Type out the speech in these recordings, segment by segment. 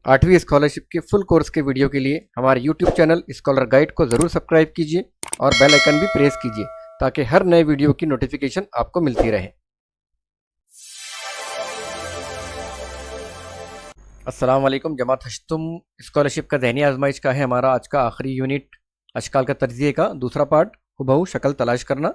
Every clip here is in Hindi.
8वीं स्कॉलरशिप के फुल कोर्स के वीडियो के लिए हमारे यूट्यूब चैनल स्कॉलर गाइड को ज़रूर सब्सक्राइब कीजिए और बेल आइकन भी प्रेस कीजिए ताकि हर नए वीडियो की नोटिफिकेशन आपको मिलती रहे। अस्सलाम वालेकुम जमात हश्तुम। स्कॉलरशिप का ज़हनी आजमाइश का है हमारा आज का आखिरी यूनिट, अशकाल का तर्जिए का दूसरा पार्ट, हुबहू शक्ल तलाश करना।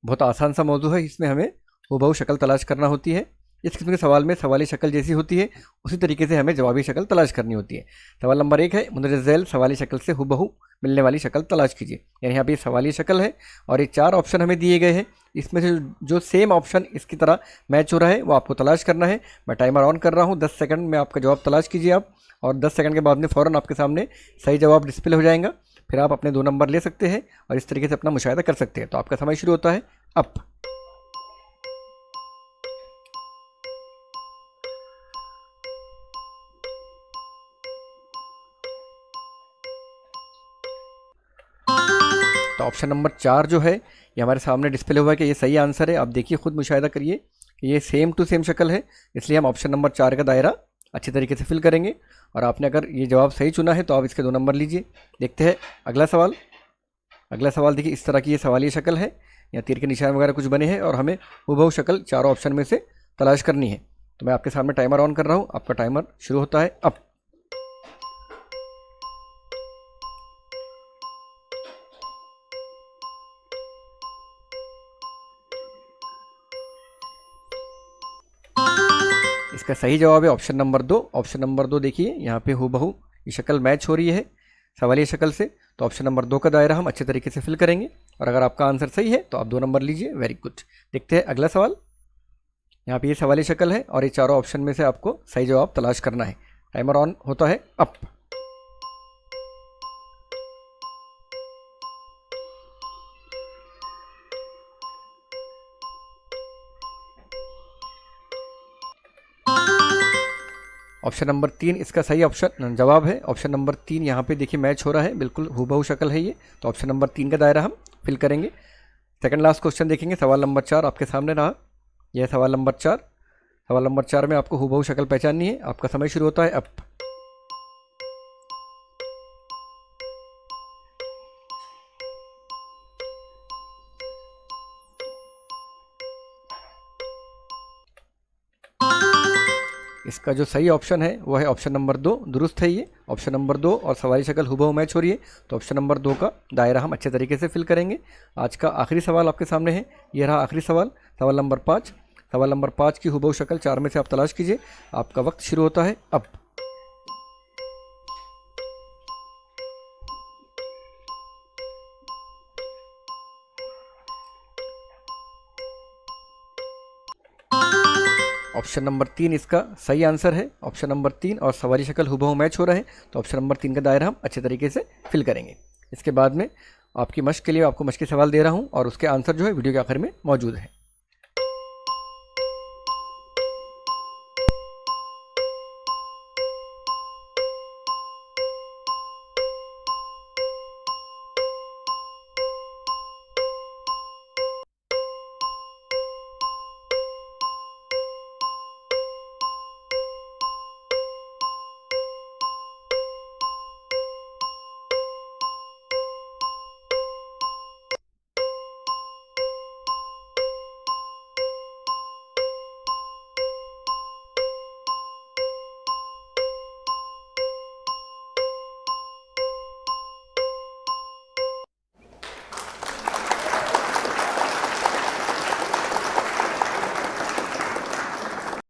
बहुत आसान सा मौजू है, इसमें हमें हुबहू शक्ल तलाश करना होती है। इस किस्म के सवाल में सवाली शक्ल जैसी होती है, उसी तरीके से हमें जवाबी शक्ल तलाश करनी होती है। सवाल नंबर 1 है, मुंदरज झैल सवाली शक्ल से हुबहू मिलने वाली शक्ल तलाश कीजिए। यानी यहाँ पे सवाली शक्ल है और ये 4 ऑप्शन हमें दिए गए हैं। इसमें से जो सेम ऑप्शन इसकी तरह मैच हो रहा है वो आपको तलाश करना है। मैं टाइमर ऑन कर रहा हूँ, 10 सेकंड में आपका जवाब तलाश कीजिए आप, और 10 सेकंड के बाद में फ़ौरन आपके सामने सही जवाब डिस्प्ले हो जाएगा। फिर आप अपने 2 नंबर ले सकते हैं और इस तरीके से अपना मुशाहिदा कर सकते हैं। तो आपका समय शुरू होता है अब। तो ऑप्शन नंबर 4 जो है ये हमारे सामने डिस्प्ले हुआ है कि ये सही आंसर है। आप देखिए, खुद मुशाहिदा करिए कि ये सेम टू सेम शक्ल है, इसलिए हम ऑप्शन नंबर 4 का दायरा अच्छी तरीके से फिल करेंगे। और आपने अगर ये जवाब सही चुना है तो आप इसके 2 नंबर लीजिए। देखते हैं अगला सवाल। अगला सवाल देखिए, इस तरह की ये सवाली शक्ल है, या तीर के निशान वगैरह कुछ बने हैं और हमें हुबहू शक्ल चारों ऑप्शन में से तलाश करनी है। तो मैं आपके सामने टाइमर ऑन कर रहा हूँ, आपका टाइमर शुरू होता है अब। इसका सही जवाब है ऑप्शन नंबर 2। ऑप्शन नंबर 2 देखिए, यहाँ पे हुबहू ये शक्ल मैच हो रही है सवालिया शक्ल से। तो ऑप्शन नंबर 2 का दायरा हम अच्छे तरीके से फिल करेंगे, और अगर आपका आंसर सही है तो आप 2 नंबर लीजिए। Very good. देखते हैं अगला सवाल। यहाँ पे ये सवालिया शक्ल है और ये चारों ऑप्शन में से आपको सही जवाब तलाश करना है। टाइमर ऑन होता है अब। ऑप्शन नंबर 3 इसका सही ऑप्शन जवाब है। ऑप्शन नंबर 3 यहाँ पे देखिए मैच हो रहा है, बिल्कुल हुबहू शक्ल है ये। तो ऑप्शन नंबर 3 का दायरा हम फिल करेंगे। सेकंड लास्ट क्वेश्चन देखेंगे, सवाल नंबर 4 आपके सामने रहा। यह सवाल नंबर 4। सवाल नंबर 4 में आपको हुबहू शक्ल पहचाननी है। आपका समय शुरू होता है अब। इसका जो सही ऑप्शन है वो है ऑप्शन नंबर 2, दुरुस्त है ये। ऑप्शन नंबर 2 और सवारी शक्ल हुबहू मैच हो रही है, तो ऑप्शन नंबर 2 का दायरा हम अच्छे तरीके से फिल करेंगे। आज का आखिरी सवाल आपके सामने है, ये रहा आखिरी सवाल, सवाल नंबर 5। सवाल नंबर 5 की हुबहू शक्ल 4 में से आप तलाश कीजिए। आपका वक्त शुरू होता है अब। ऑप्शन नंबर 3 इसका सही आंसर है। ऑप्शन नंबर 3 और सवारी शक्ल हुबहू मैच हो रहा है, तो ऑप्शन नंबर 3 का दायरा हम अच्छे तरीके से फिल करेंगे। इसके बाद में आपकी मश्क के लिए आपको मश्क के सवाल दे रहा हूँ, और उसके आंसर जो है वीडियो के आखिर में मौजूद है।